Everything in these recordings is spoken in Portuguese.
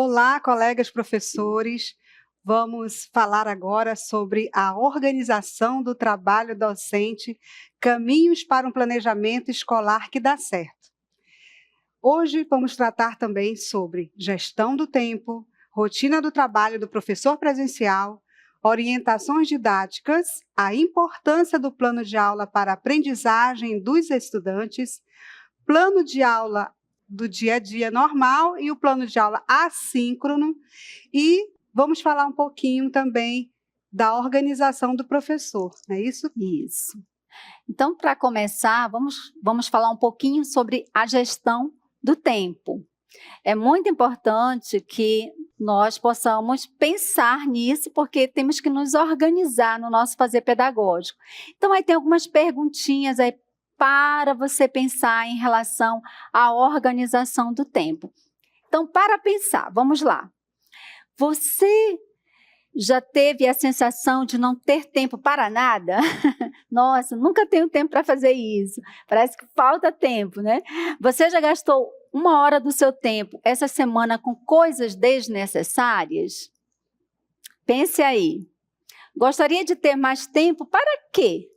Olá, colegas professores. Vamos falar agora sobre a organização do trabalho docente, caminhos para um planejamento escolar que dá certo. Hoje vamos tratar também sobre gestão do tempo, rotina do trabalho do professor presencial, orientações didáticas, a importância do plano de aula para a aprendizagem dos estudantes, plano de aula do dia a dia normal e o plano de aula assíncrono, e vamos falar um pouquinho também da organização do professor, não é isso? Isso. Então, para começar, vamos falar um pouquinho sobre a gestão do tempo. É muito importante que nós possamos pensar nisso, porque temos que nos organizar no nosso fazer pedagógico. Então, aí tem algumas perguntinhas aí para você pensar em relação à organização do tempo. Então, para pensar, vamos lá. Você já teve a sensação de não ter tempo para nada? Nossa, nunca tenho tempo para fazer isso. Parece que falta tempo, né? Você já gastou 1 hora do seu tempo essa semana com coisas desnecessárias? Pense aí. Gostaria de ter mais tempo para quê?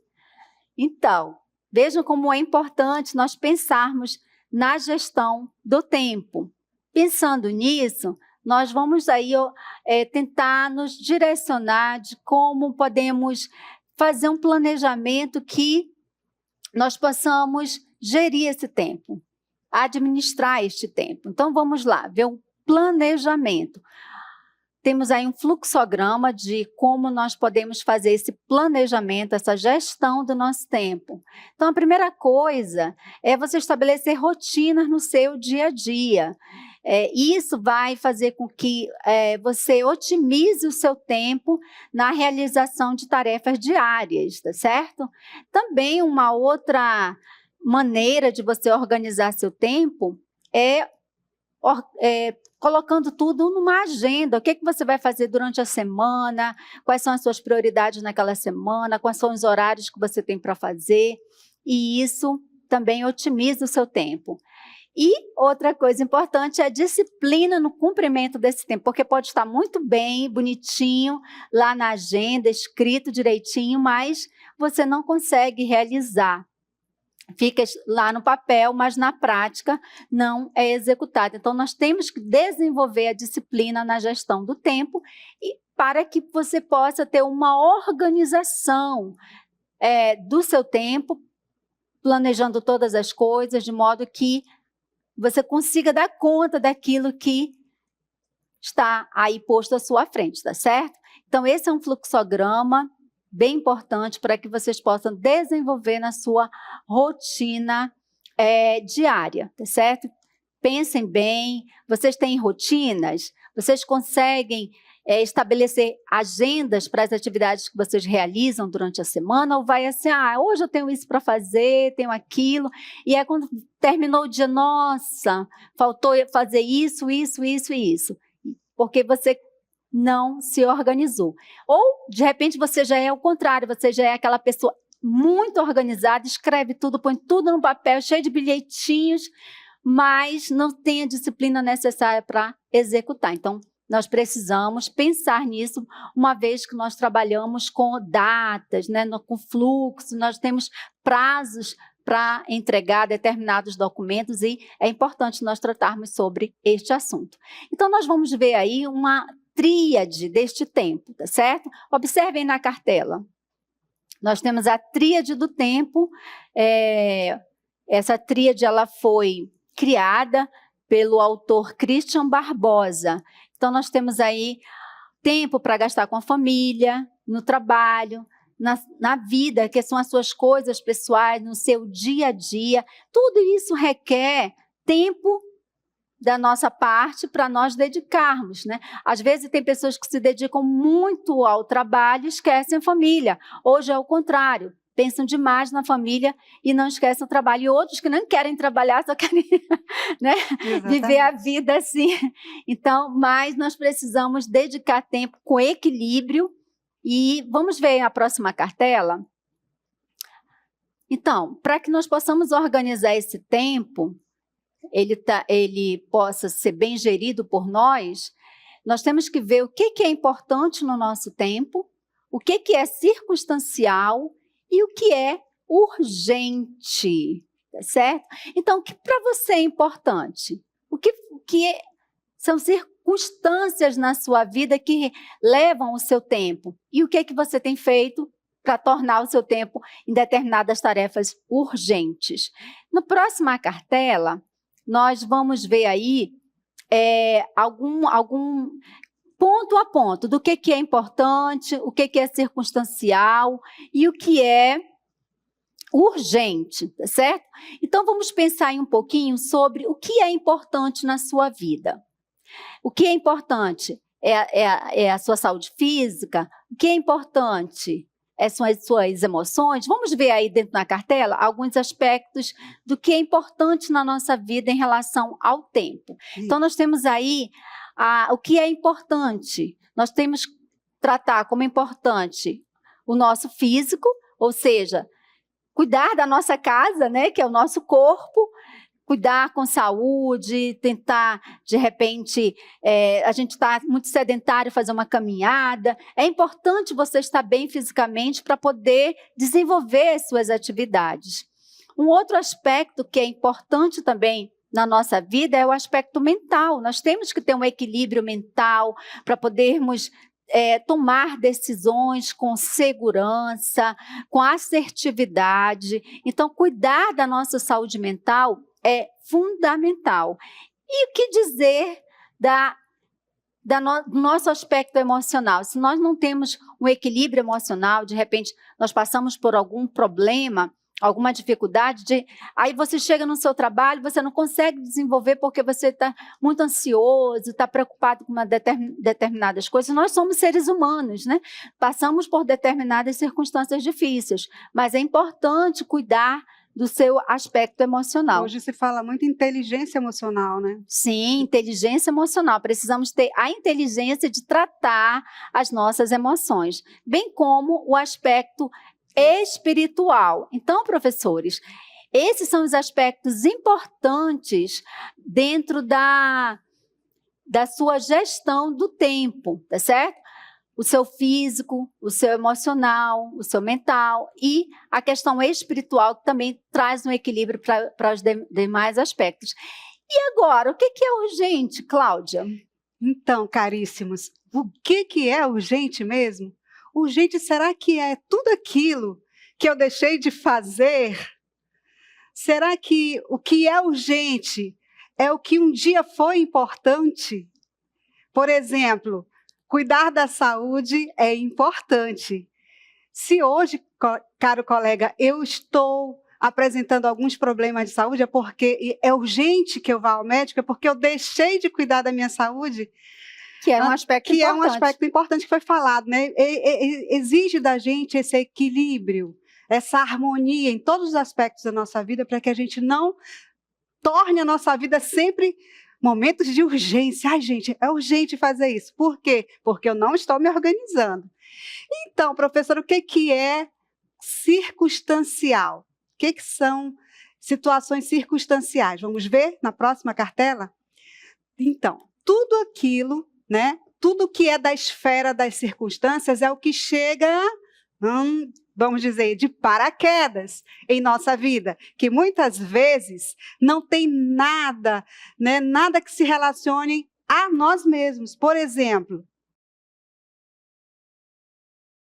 Então, vejam como é importante nós pensarmos na gestão do tempo. Pensando nisso, nós vamos aí tentar nos direcionar de como podemos fazer um planejamento que nós possamos gerir esse tempo, administrar este tempo. Então, vamos lá, ver o planejamento. Temos aí um fluxograma de como nós podemos fazer esse planejamento, essa gestão do nosso tempo. Então, a primeira coisa é você estabelecer rotinas no seu dia a dia. Isso vai fazer com que você otimize o seu tempo na realização de tarefas diárias, tá certo? Também uma outra maneira de você organizar seu tempo é colocando tudo numa agenda. O que você vai fazer durante a semana, quais são as suas prioridades naquela semana, quais são os horários que você tem para fazer, e isso também otimiza o seu tempo. E outra coisa importante é a disciplina no cumprimento desse tempo, porque pode estar muito bem, bonitinho, lá na agenda, escrito direitinho, mas você não consegue realizar. Fica lá no papel, mas na prática não é executado. Então, nós temos que desenvolver a disciplina na gestão do tempo e para que você possa ter uma organização do seu tempo, planejando todas as coisas, de modo que você consiga dar conta daquilo que está aí posto à sua frente, tá certo? Então, esse é um fluxograma bem importante para que vocês possam desenvolver na sua rotina diária, tá certo? Pensem bem, vocês têm rotinas? Vocês conseguem estabelecer agendas para as atividades que vocês realizam durante a semana? Ou vai assim, hoje eu tenho isso para fazer, tenho aquilo, e aí quando terminou o dia, nossa, faltou fazer isso, porque você não se organizou. Ou, de repente, você já é o contrário, você já é aquela pessoa muito organizada, escreve tudo, põe tudo no papel, cheio de bilhetinhos, mas não tem a disciplina necessária para executar. Então, nós precisamos pensar nisso, uma vez que nós trabalhamos com datas, né, com fluxo, nós temos prazos para entregar determinados documentos e é importante nós tratarmos sobre este assunto. Então, nós vamos ver aí uma tríade deste tempo, tá certo? Observem na cartela. Nós temos a tríade do tempo. Essa tríade ela foi criada pelo autor Christian Barbosa. Então, nós temos aí tempo para gastar com a família, no trabalho, na vida, que são as suas coisas pessoais, no seu dia a dia. Tudo isso requer tempo da nossa parte para nós dedicarmos, né? Às vezes tem pessoas que se dedicam muito ao trabalho e esquecem a família. Hoje é o contrário, pensam demais na família e não esquecem o trabalho. E outros que não querem trabalhar, só querem né? Viver a vida assim. Então, mas nós precisamos dedicar tempo com equilíbrio. E vamos ver a próxima cartela? Então, para que nós possamos organizar esse tempo, ele possa ser bem gerido por nós, nós temos que ver o que é importante no nosso tempo, o que é circunstancial e o que é urgente, tá certo? Então, o que para você é importante? O que são circunstâncias na sua vida que levam o seu tempo? E o que você tem feito para tornar o seu tempo em determinadas tarefas urgentes? Na próxima cartela, nós vamos ver aí algum ponto a ponto do que é importante, o que é circunstancial e o que é urgente, tá certo? Então, vamos pensar aí um pouquinho sobre o que é importante na sua vida. O que é importante é a sua saúde física, o que é importante são as suas emoções. Vamos ver aí dentro da cartela alguns aspectos do que é importante na nossa vida em relação ao tempo. Então, nós temos aí o que é importante. Nós temos que tratar como importante o nosso físico, ou seja, cuidar da nossa casa, né, que é o nosso corpo, cuidar com saúde, tentar, de repente, a gente está muito sedentário, fazer uma caminhada. É importante você estar bem fisicamente para poder desenvolver as suas atividades. Um outro aspecto que é importante também na nossa vida é o aspecto mental. Nós temos que ter um equilíbrio mental para podermos tomar decisões com segurança, com assertividade. Então, cuidar da nossa saúde mental é fundamental. E o que dizer do nosso aspecto emocional? Se nós não temos um equilíbrio emocional, de repente nós passamos por algum problema, alguma dificuldade, aí você chega no seu trabalho, você não consegue desenvolver porque você está muito ansioso, está preocupado com determinadas coisas. Nós somos seres humanos, né? Passamos por determinadas circunstâncias difíceis, mas é importante cuidar do seu aspecto emocional. Hoje se fala muito em inteligência emocional, né? Sim, inteligência emocional. Precisamos ter a inteligência de tratar as nossas emoções, bem como o aspecto espiritual. Então, professores, esses são os aspectos importantes dentro da sua gestão do tempo, tá certo? O seu físico, o seu emocional, o seu mental e a questão espiritual, que também traz um equilíbrio para os demais aspectos. E agora, o que é urgente, Cláudia? Então, caríssimos, o que é urgente mesmo? Urgente, será que é tudo aquilo que eu deixei de fazer? Será que o que é urgente é o que um dia foi importante? Por exemplo, cuidar da saúde é importante. Se hoje, caro colega, eu estou apresentando alguns problemas de saúde, é porque é urgente que eu vá ao médico, é porque eu deixei de cuidar da minha saúde. Que é um aspecto importante. Que é um aspecto importante que foi falado, né? Exige da gente esse equilíbrio, essa harmonia em todos os aspectos da nossa vida, para que a gente não torne a nossa vida sempre momentos de urgência. Ai, gente, é urgente fazer isso. Por quê? Porque eu não estou me organizando. Então, professora, o que é circunstancial? O que são situações circunstanciais? Vamos ver na próxima cartela? Então, tudo aquilo, né? Tudo que é da esfera das circunstâncias é o que chega, vamos dizer, de paraquedas em nossa vida, que muitas vezes não tem nada, né? Nada que se relacione a nós mesmos. Por exemplo,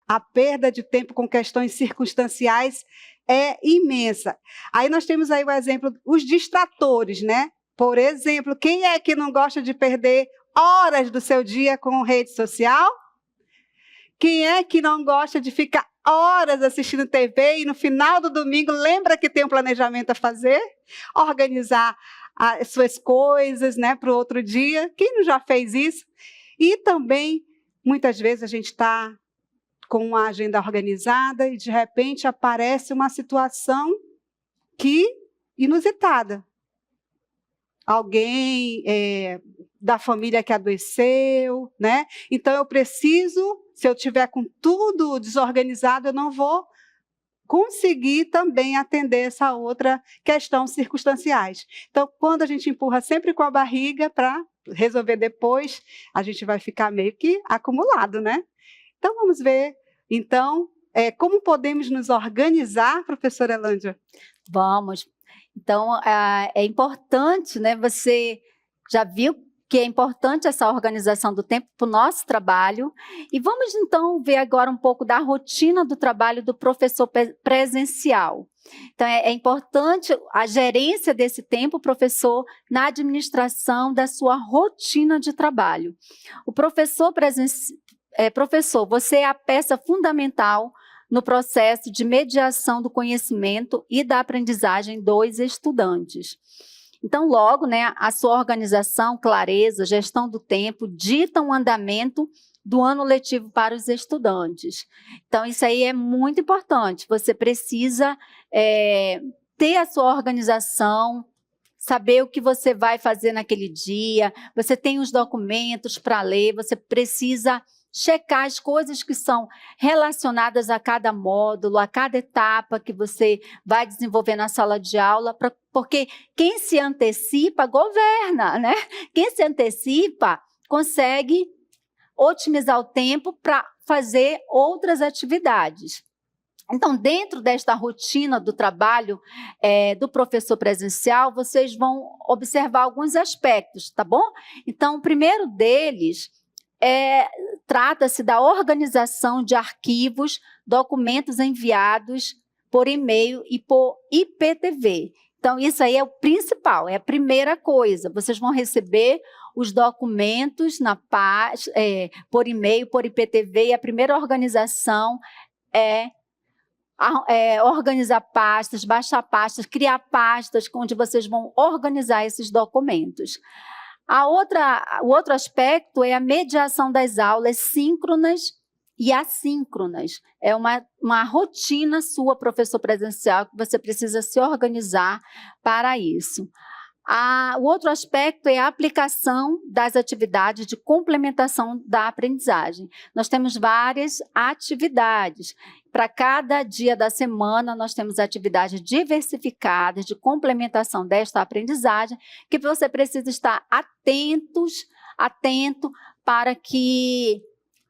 a perda de tempo com questões circunstanciais é imensa. Aí nós temos aí o exemplo, os distratores, né? Por exemplo, quem é que não gosta de perder horas do seu dia com rede social? Quem é que não gosta de ficar horas assistindo TV e no final do domingo lembra que tem um planejamento a fazer? Organizar as suas coisas, né, para o outro dia. Quem não já fez isso? E também, muitas vezes, a gente está com uma agenda organizada e, de repente, aparece uma situação inusitada. Alguém da família que adoeceu, né? Então, eu preciso, se eu tiver com tudo desorganizado, eu não vou conseguir também atender essa outra questão circunstanciais. Então, quando a gente empurra sempre com a barriga para resolver depois, a gente vai ficar meio que acumulado, né? Então, vamos ver, então, como podemos nos organizar, professora Elândia? Vamos. Então, é importante, né? Você já viu que é importante essa organização do tempo para o nosso trabalho. E vamos, então, ver agora um pouco da rotina do trabalho do professor presencial. Então, é importante a gerência desse tempo, professor, na administração da sua rotina de trabalho. O professor professor, você é a peça fundamental no processo de mediação do conhecimento e da aprendizagem dos estudantes. Então, logo, né, a sua organização, clareza, gestão do tempo, ditam o andamento do ano letivo para os estudantes. Então, isso aí é muito importante. Você precisa ter a sua organização, saber o que você vai fazer naquele dia, você tem os documentos para ler, você precisa checar as coisas que são relacionadas a cada módulo, a cada etapa que você vai desenvolver na sala de aula, porque quem se antecipa governa, né? Quem se antecipa consegue otimizar o tempo para fazer outras atividades. Então, dentro desta rotina do trabalho do professor presencial, vocês vão observar alguns aspectos, tá bom? Então, o primeiro deles trata-se da organização de arquivos, documentos enviados por e-mail e por IPTV. Então, isso aí é o principal, é a primeira coisa. Vocês vão receber os documentos por e-mail, por IPTV, e a primeira organização é organizar pastas, baixar pastas, criar pastas onde vocês vão organizar esses documentos. O outro aspecto é a mediação das aulas síncronas e assíncronas. É uma rotina sua, professor presencial, que você precisa se organizar para isso. O outro aspecto é a aplicação das atividades de complementação da aprendizagem. Nós temos várias atividades. Para cada dia da semana, nós temos atividades diversificadas de complementação desta aprendizagem, que você precisa estar atento para que,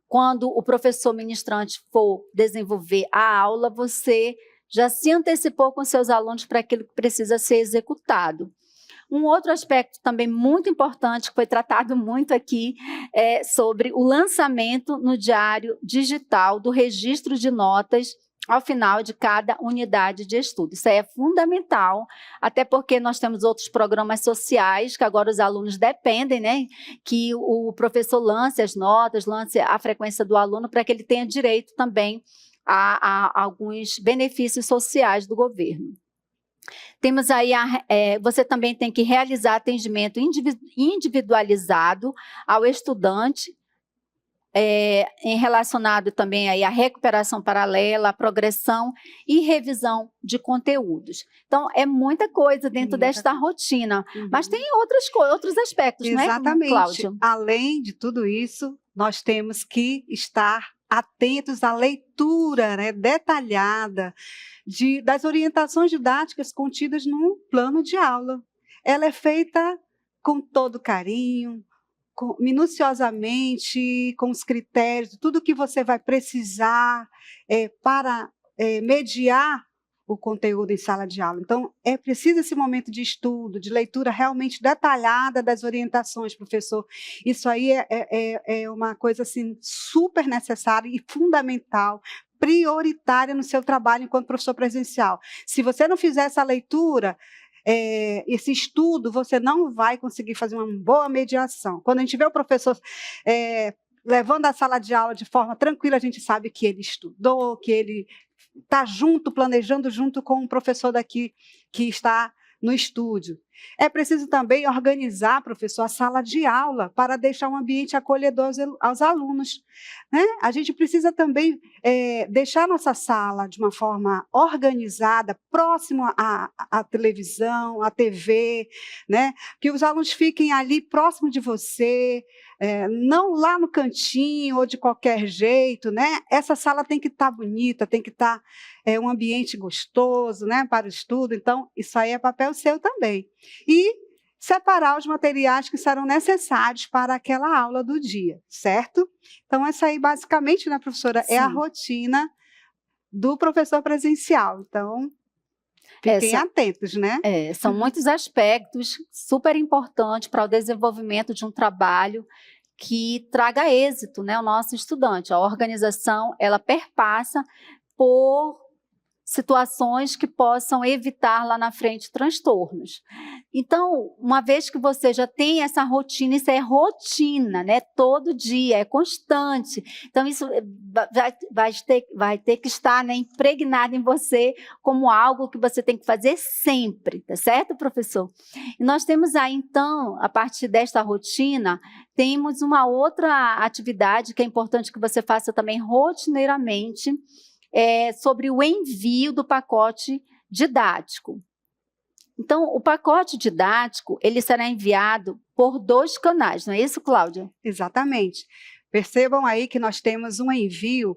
quando o professor ministrante for desenvolver a aula, você já se antecipou com seus alunos para aquilo que precisa ser executado. Um outro aspecto também muito importante, que foi tratado muito aqui, é sobre o lançamento no diário digital do registro de notas ao final de cada unidade de estudo. Isso aí é fundamental, até porque nós temos outros programas sociais, que agora os alunos dependem, né, que o professor lance as notas, lance a frequência do aluno, para que ele tenha direito também a alguns benefícios sociais do governo. Temos aí, você também tem que realizar atendimento individualizado ao estudante, relacionado também aí à recuperação paralela, à progressão e revisão de conteúdos. Então, é muita coisa dentro desta rotina, mas tem outros aspectos, exatamente, né, Cláudio? Além de tudo isso, nós temos que estar atentos à leitura, né, detalhada das orientações didáticas contidas no plano de aula. Ela é feita com todo carinho, minuciosamente, com os critérios, tudo que você vai precisar para mediar o conteúdo em sala de aula. Então, é preciso esse momento de estudo, de leitura realmente detalhada das orientações, professor. Isso aí é uma coisa assim, super necessária e fundamental, prioritária no seu trabalho enquanto professor presencial. Se você não fizer essa leitura, esse estudo, você não vai conseguir fazer uma boa mediação. Quando a gente vê o professor levando a sala de aula de forma tranquila, a gente sabe que ele estudou, que ele está junto, planejando junto com o professor daqui que está no estúdio. É preciso também organizar, professor, a sala de aula para deixar um ambiente acolhedor aos alunos, né? A gente precisa também deixar nossa sala de uma forma organizada, próximo à televisão, à TV, né? Que os alunos fiquem ali próximo de você, não lá no cantinho ou de qualquer jeito, né? Essa sala tem que estar bonita, tem que estar um ambiente gostoso, né, para o estudo. Então, isso aí é papel seu também. E separar os materiais que serão necessários para aquela aula do dia, certo? Então, essa aí, basicamente, né, professora, é a Sim. rotina do professor presencial. Então, fiquem atentos, né? São muitos aspectos super importantes para o desenvolvimento de um trabalho que traga êxito, né, ao nosso estudante. A organização, ela perpassa por situações que possam evitar lá na frente transtornos. Então, uma vez que você já tem essa rotina, isso é rotina, né? Todo dia, é constante. Então, isso vai ter que estar, né, impregnado em você como algo que você tem que fazer sempre, tá certo, professor? E nós temos aí, então, a partir desta rotina, temos uma outra atividade que é importante que você faça também rotineiramente, sobre o envio do pacote didático. Então, o pacote didático, ele será enviado por 2 canais, não é isso, Cláudia? Exatamente. Percebam aí que nós temos um envio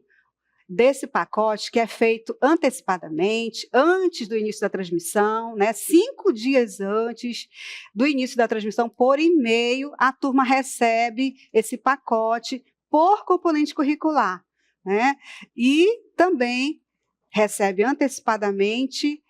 desse pacote que é feito antecipadamente, antes do início da transmissão, né? 5 dias antes do início da transmissão, por e-mail, a turma recebe esse pacote por componente curricular, né? E também recebe antecipadamente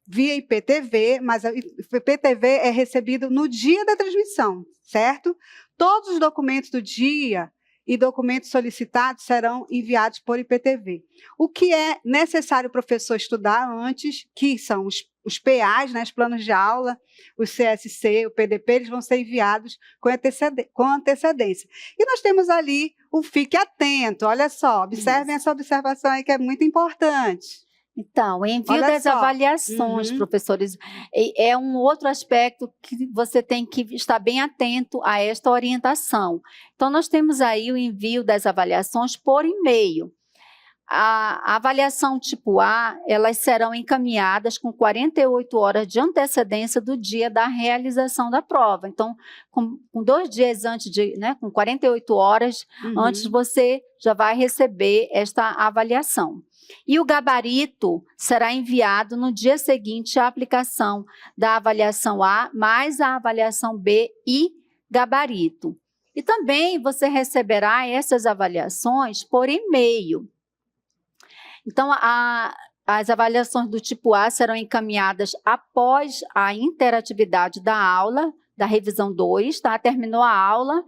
via IPTV, mas o IPTV é recebido no dia da transmissão, certo? Todos os documentos do dia e documentos solicitados serão enviados por IPTV. O que é necessário o professor estudar antes, que são os PAs, né, os planos de aula, o CSC, o PDP, eles vão ser enviados com antecedência. E nós temos ali o Fique Atento, olha só, observem essa observação aí que é muito importante. Então, o envio Olha das só. avaliações, professores, é um outro aspecto que você tem que estar bem atento a esta orientação. Então, nós temos aí o envio das avaliações por e-mail. A avaliação tipo A, elas serão encaminhadas com 48 horas de antecedência do dia da realização da prova. Então, com 2 dias antes né, com 48 horas antes, você já vai receber esta avaliação. E o gabarito será enviado no dia seguinte à aplicação da avaliação A, mais a avaliação B e gabarito. E também você receberá essas avaliações por e-mail. Então, as avaliações do tipo A serão encaminhadas após a interatividade da aula, da revisão 2, tá? Terminou a aula,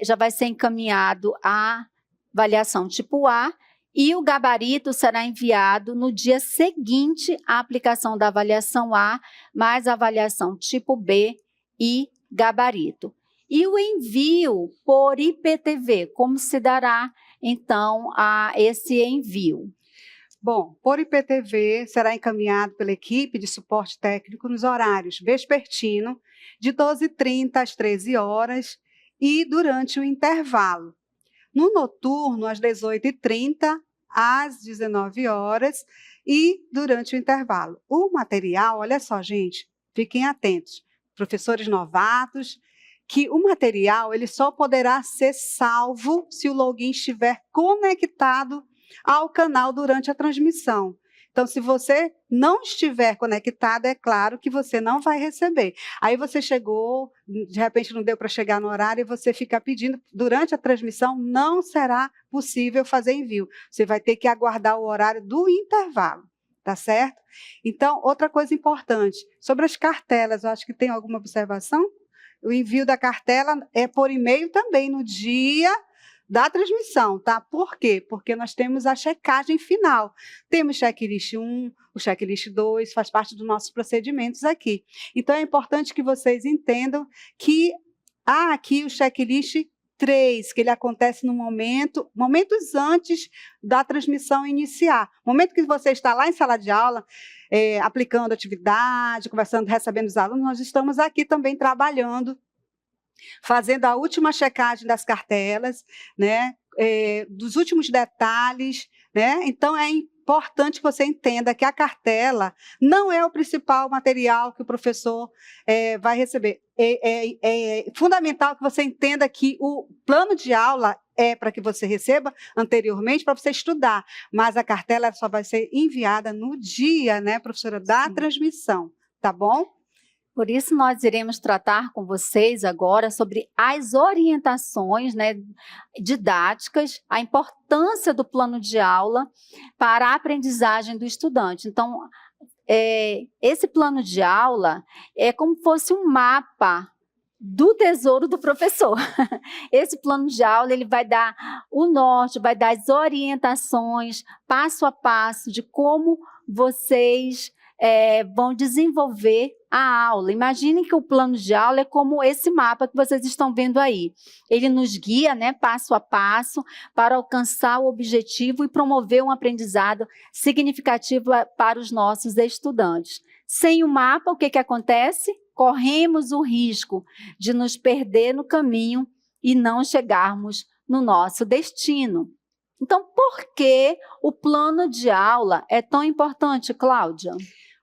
já vai ser encaminhado a avaliação tipo A, e o gabarito será enviado no dia seguinte à aplicação da avaliação A, mais a avaliação tipo B e gabarito. E o envio por IPTV, como se dará, então, a esse envio? Bom, por IPTV será encaminhado pela equipe de suporte técnico nos horários vespertino, de 12h30 às 13 horas, e durante o intervalo. No noturno, às 18h30, às 19 horas, e durante o intervalo. O material, olha só, gente, fiquem atentos, professores novatos, que o material ele só poderá ser salvo se o login estiver conectado ao canal durante a transmissão. Então, se você não estiver conectado, é claro que você não vai receber. Aí você chegou, de repente não deu para chegar no horário e você fica pedindo, durante a transmissão não será possível fazer envio. Você vai ter que aguardar o horário do intervalo, tá certo? Então, outra coisa importante, sobre as cartelas, eu acho que tem alguma observação? O envio da cartela é por e-mail também, no dia da transmissão, tá? Por quê? Porque nós temos a checagem final. Temos checklist 1, o checklist 2, faz parte dos nossos procedimentos aqui. Então, é importante que vocês entendam que há aqui o checklist 3, que ele acontece no momentos antes da transmissão iniciar. Momento que você está lá em sala de aula, aplicando atividade, conversando, recebendo os alunos, nós estamos aqui também trabalhando, fazendo a última checagem das cartelas, né, dos últimos detalhes, né? Então, é importante que você entenda que a cartela não é o principal material que o professor vai receber. É fundamental que você entenda que o plano de aula é para que você receba anteriormente, para você estudar, mas a cartela só vai ser enviada no dia, né, professora, da transmissão, tá bom? Por isso, nós iremos tratar com vocês agora sobre as orientações, né, didáticas, a importância do plano de aula para a aprendizagem do estudante. Então, esse plano de aula é como se fosse um mapa do tesouro do professor. Esse plano de aula ele vai dar o norte, vai dar as orientações, passo a passo, de como vocês vão desenvolver a aula. Imaginem que o plano de aula é como esse mapa que vocês estão vendo aí. Ele nos guia, né, passo a passo, para alcançar o objetivo e promover um aprendizado significativo para os nossos estudantes. Sem o mapa, o que acontece? Corremos o risco de nos perder no caminho e não chegarmos no nosso destino. Então, por que o plano de aula é tão importante, Cláudia?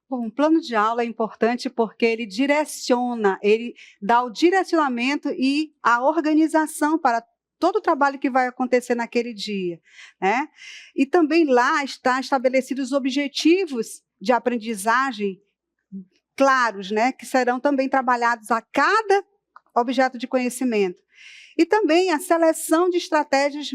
Bom, o plano de aula é importante porque ele direciona, ele dá o direcionamento e a organização para todo o trabalho que vai acontecer naquele dia, né? E também lá está estabelecidos os objetivos de aprendizagem claros, né, que serão também trabalhados a cada objeto de conhecimento. E também a seleção de estratégias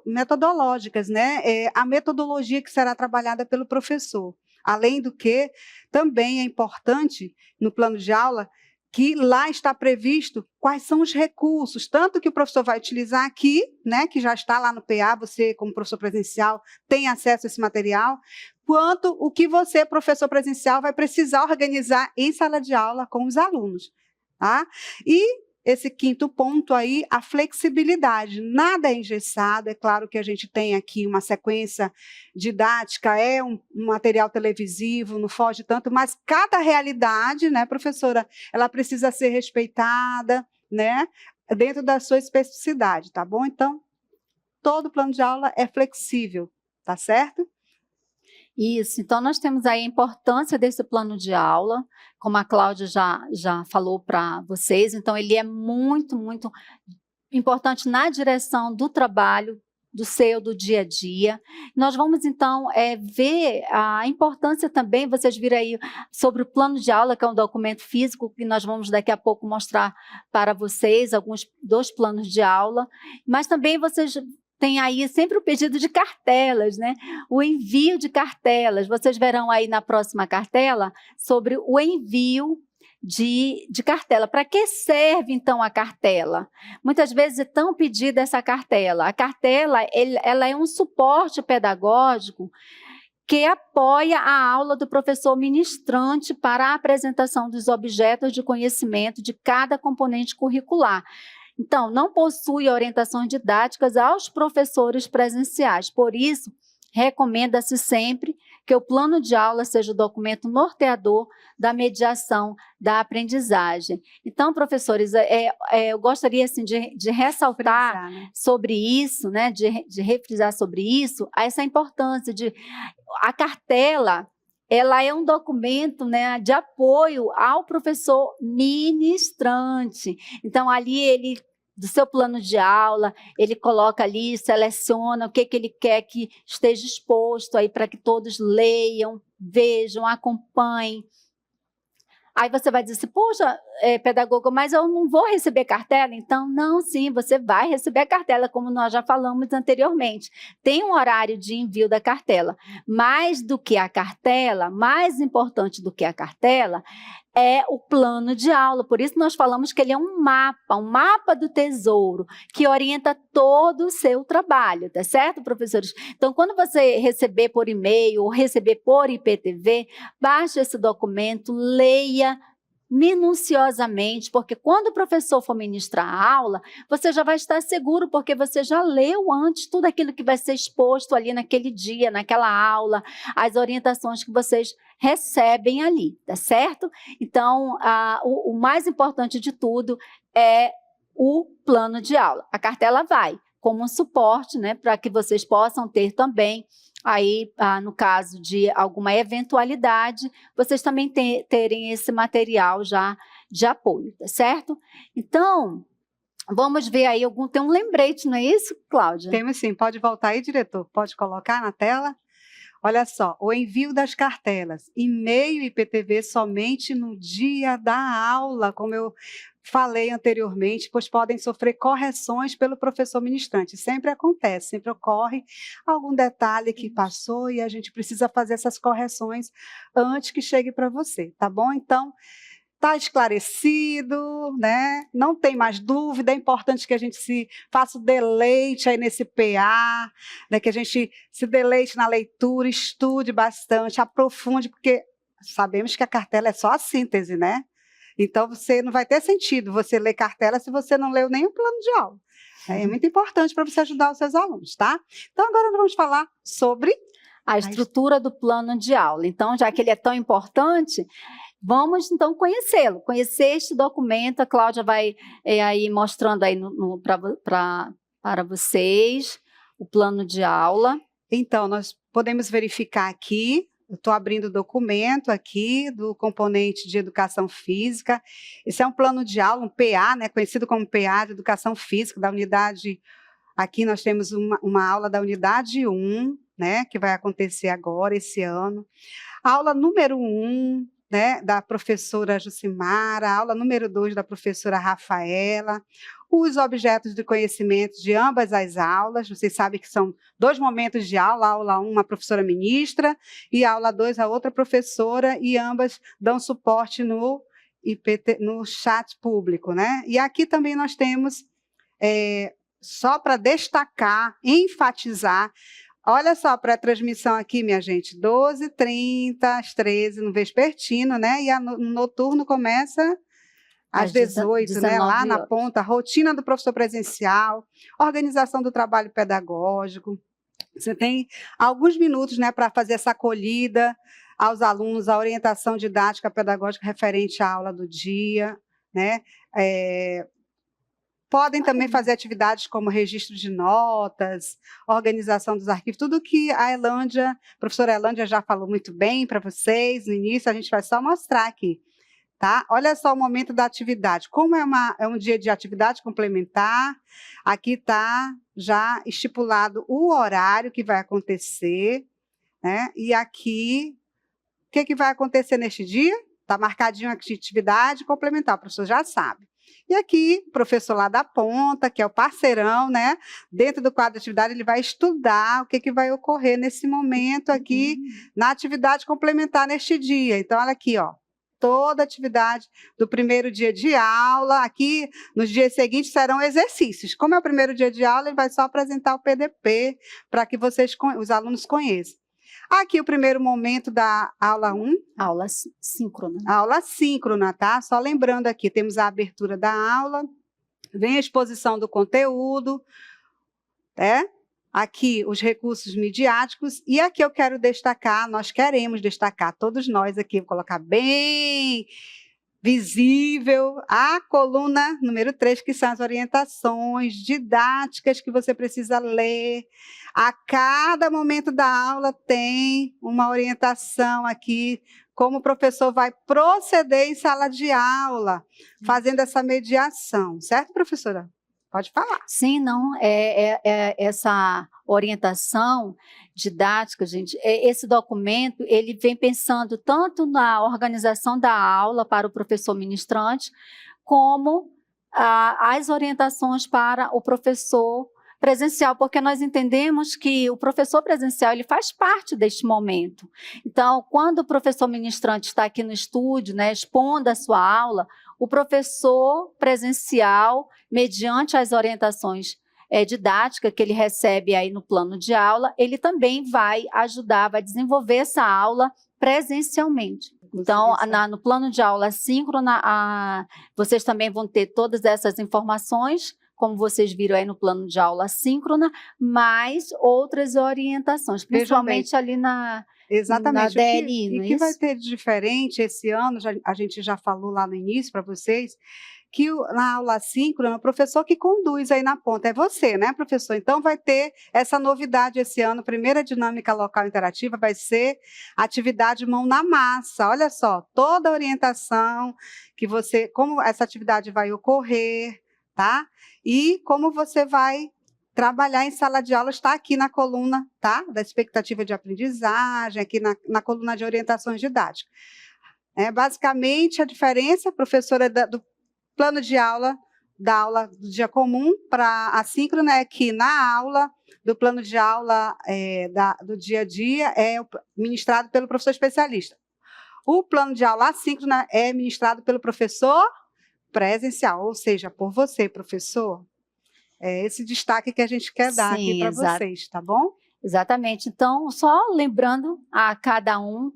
metodológicas, né, a metodologia que será trabalhada pelo professor. Além do que, também é importante, no plano de aula, que lá está previsto quais são os recursos, tanto que o professor vai utilizar aqui, né, que já está lá no PA, você, como professor presencial, tem acesso a esse material, quanto o que você, professor presencial, vai precisar organizar em sala de aula com os alunos. Tá? E esse quinto ponto aí, a flexibilidade. Nada é engessado, é claro que a gente tem aqui uma sequência didática, é um material televisivo, não foge tanto, mas cada realidade, né, professora, ela precisa ser respeitada, né, dentro da sua especificidade, tá bom? Então, todo plano de aula é flexível, tá certo? Isso, então nós temos aí a importância desse plano de aula, como a Cláudia já falou para vocês, então ele é muito, muito importante na direção do trabalho, do dia a dia. Nós vamos então ver a importância também, vocês viram aí sobre o plano de aula, que é um documento físico, que nós vamos daqui a pouco mostrar para vocês, alguns dos planos de aula, mas também vocês tem aí sempre o pedido de cartelas, né? O envio de cartelas. Vocês verão aí na próxima cartela sobre o envio de cartela. Para que serve, então, a cartela? Muitas vezes é tão pedida essa cartela. A cartela ela é um suporte pedagógico que apoia a aula do professor ministrante para a apresentação dos objetos de conhecimento de cada componente curricular. Então, não possui orientações didáticas aos professores presenciais. Por isso, recomenda-se sempre que o plano de aula seja o documento norteador da mediação da aprendizagem. Então, professores, eu gostaria assim, de ressaltar sobre isso, né, de refrisar sobre isso, essa importância de... A cartela, ela é um documento, né, de apoio ao professor ministrante. Então, ali do seu plano de aula, ele coloca ali, seleciona o que ele quer que esteja exposto aí para que todos leiam, vejam, acompanhem. Aí você vai dizer assim, poxa, pedagoga, mas eu não vou receber cartela? Então, não, sim, você vai receber a cartela, como nós já falamos anteriormente. Tem um horário de envio da cartela. Mais do que a cartela, mais importante do que a cartela, é o plano de aula. Por isso nós falamos que ele é um mapa do tesouro, que orienta todo o seu trabalho, tá certo, professores? Então, quando você receber por e-mail ou receber por IPTV, baixe esse documento, leia, minuciosamente, porque quando o professor for ministrar a aula, você já vai estar seguro, porque você já leu antes tudo aquilo que vai ser exposto ali naquele dia, naquela aula, as orientações que vocês recebem ali, tá certo? Então, o mais importante de tudo é o plano de aula. A cartela vai como um suporte, né, para que vocês possam ter também aí, no caso de alguma eventualidade, vocês também terem esse material já de apoio, tá certo? Então, vamos ver aí, tem um lembrete, não é isso, Cláudia? Temos sim, pode voltar aí, diretor, pode colocar na tela. Olha só, o envio das cartelas, e-mail e IPTV somente no dia da aula, como eu falei anteriormente, pois podem sofrer correções pelo professor ministrante. Sempre acontece, sempre ocorre algum detalhe que passou e a gente precisa fazer essas correções antes que chegue para você, tá bom? Então, está esclarecido, né? Não tem mais dúvida, é importante que a gente se faça o deleite aí nesse PA, né? Que a gente se deleite na leitura, estude bastante, aprofunde, porque sabemos que a cartela é só a síntese, né? Então, você não vai ter sentido você ler cartela se você não leu nem o plano de aula. É muito importante para você ajudar os seus alunos, tá? Então, agora nós vamos falar sobre a estrutura do plano de aula. Então, já que ele é tão importante, vamos então conhecê-lo, conhecer este documento. A Cláudia vai aí mostrando aí para vocês o plano de aula. Então, nós podemos verificar aqui, eu estou abrindo o documento aqui do componente de educação física. Esse é um plano de aula, um PA, né, conhecido como PA de educação física, da unidade. Aqui nós temos uma aula da unidade 1, né, que vai acontecer agora, esse ano. A aula número 1, né, da professora Jucimara, a aula número 2 da professora Rafaela, os objetos de conhecimento de ambas as aulas. Vocês sabem que são 2 momentos de aula, a aula 1 uma professora ministra e a aula 2 a outra professora, e ambas dão suporte no chat público, né? E aqui também nós temos, só para destacar, enfatizar, olha só a pré-transmissão aqui, minha gente, 12h30, às 13h, no vespertino, né? E no noturno começa às 18h, né? Lá na ponta, rotina do professor presencial, organização do trabalho pedagógico. Você tem alguns minutos, né, para fazer essa acolhida aos alunos, a orientação didática pedagógica referente à aula do dia, né? Podem também fazer atividades como registro de notas, organização dos arquivos, tudo que a professora Elândia já falou muito bem para vocês no início, a gente vai só mostrar aqui, tá? Olha só o momento da atividade. Como é um dia de atividade complementar, aqui está já estipulado o horário que vai acontecer, né? E aqui, o que vai acontecer neste dia? Está marcadinho a atividade complementar, o professor já sabe. E aqui, o professor lá da ponta, que é o parceirão, né? Dentro do quadro de atividade, ele vai estudar o que vai ocorrer nesse momento aqui, na atividade complementar neste dia. Então, olha aqui, ó, toda a atividade do primeiro dia de aula. Aqui, nos dias seguintes, serão exercícios. Como é o primeiro dia de aula, ele vai só apresentar o PDP, para que os alunos conheçam. Aqui o primeiro momento da aula 1. Aula síncrona. Aula síncrona, tá? Só lembrando aqui, temos a abertura da aula, vem a exposição do conteúdo, né? Aqui os recursos midiáticos, e aqui eu quero destacar, nós queremos destacar, todos nós aqui, vou colocar bem visível, a coluna número 3, que são as orientações didáticas que você precisa ler. A cada momento da aula tem uma orientação aqui, como o professor vai proceder em sala de aula, fazendo essa mediação. Certo, professora? Pode falar. Sim, não, essa orientação didática, gente, esse documento, ele vem pensando tanto na organização da aula para o professor ministrante, como as orientações para o professor presencial, porque nós entendemos que o professor presencial ele faz parte deste momento. Então, quando o professor ministrante está aqui no estúdio, né, expondo a sua aula, o professor presencial, mediante as orientações didáticas que ele recebe aí no plano de aula, ele também vai ajudar, vai desenvolver essa aula presencialmente. Então, isso. no plano de aula assíncrona, vocês também vão ter todas essas informações, como vocês viram aí no plano de aula assíncrona, mais outras orientações, Vejam bem, principalmente ali na exatamente. DLI, E não é que vai isso? ter de diferente esse ano, a gente já falou lá no início para vocês, que na aula assíncrona, o professor que conduz aí na ponta é você, né, professor? Então, vai ter essa novidade esse ano, primeira dinâmica local interativa vai ser atividade mão na massa. Olha só, toda a orientação como essa atividade vai ocorrer, tá? E como você vai trabalhar em sala de aula está aqui na coluna, tá? Da expectativa de aprendizagem, aqui na coluna de orientações didáticas. Basicamente, a diferença, professora, do plano de aula, da aula do dia comum para a assíncrona é que na aula do plano de aula do dia a dia é ministrado pelo professor especialista. O plano de aula assíncrona é ministrado pelo professor presencial, ou seja, por você, professor. É esse destaque que a gente quer dar aqui Sim, para vocês, tá bom? exatamente. Então, só lembrando a cada um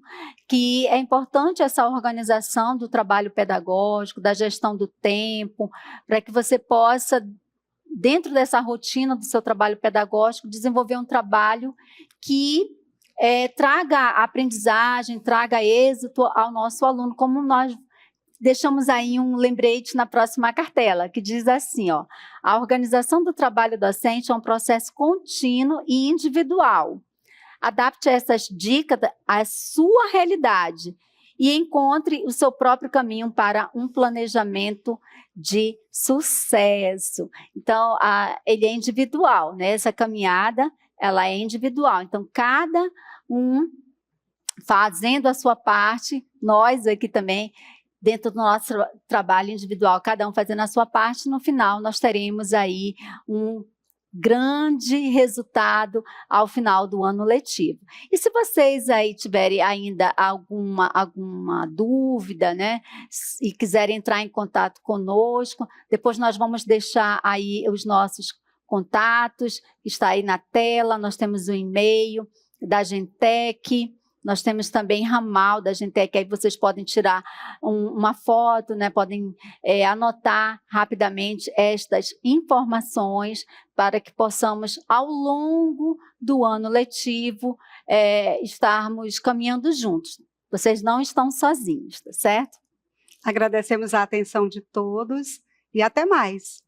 que é importante essa organização do trabalho pedagógico, da gestão do tempo, para que você possa, dentro dessa rotina do seu trabalho pedagógico, desenvolver um trabalho que traga aprendizagem, traga êxito ao nosso aluno, como nós deixamos aí um lembrete na próxima cartela, que diz assim, ó: a organização do trabalho docente é um processo contínuo e individual. Adapte essas dicas à sua realidade e encontre o seu próprio caminho para um planejamento de sucesso. Então, ele é individual, né? Essa caminhada, ela é individual. Então, cada um fazendo a sua parte, nós aqui também, dentro do nosso trabalho individual, cada um fazendo a sua parte, no final nós teremos aí um grande resultado ao final do ano letivo. E se vocês aí tiverem ainda alguma dúvida, né, e quiserem entrar em contato conosco, depois nós vamos deixar aí os nossos contatos, está aí na tela, nós temos o e-mail da Gentec, nós temos também ramal da Gentec, aí vocês podem tirar uma foto, né, podem anotar rapidamente estas informações para que possamos, ao longo do ano letivo, estarmos caminhando juntos. Vocês não estão sozinhos, tá certo? Agradecemos a atenção de todos e até mais.